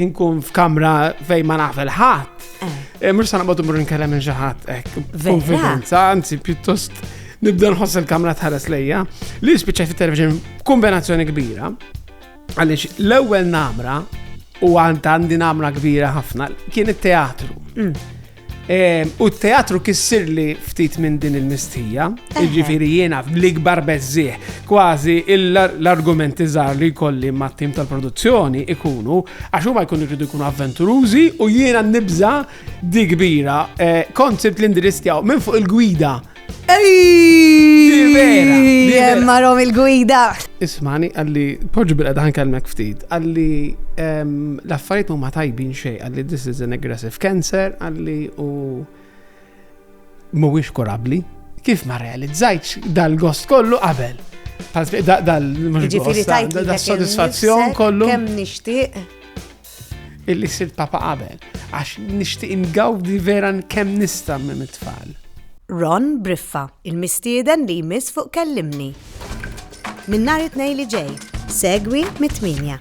nkun f'kamra fejn ma nafel ħadd. Mhux sa naqbadu mmur nkellem minn xi ħadd hekk konfidenza, anzi pjuttost nibda nħoss il-kamra tħares lejja. Li spiċċaj fit-television kombinazzjoni kbira għaliex l-ewwel namra u għandi namra kbira ħafna kien it-teatru. U t-teatru kissir li ftit minn din il-mistija, ġifiri jiena bl-ikbar bezzieħ, kważi l-argumenti żgħar li jkolli mat-tim tal-produzzjoni ikunu, għax huma jkunu jridu jkunu avventurużi u jiena nibża di kbira koncept l-indiristjaw minn fuq il-gwida. Marom il-gwida. Ismani, għalli, poġġu bil-għadħan kalmek ftit, għalli l-affarijiet huma tajbin xej, għalli this is an aggressive cancer, għalli u mhuwiex kurabli. Kif ma realizzajtx dal-gost kollu qabel. Dal-soddisfazzjon kollu. Kemm nixtieq. Illi sirt papa qabel, għax nixtieq ingawdi vera kemm nista' minn it-tfal. Ron Briffa, il-mistieden li jmiss fuq Kellimni. Min nhar it-tnejn li ġej, segwi mit-8.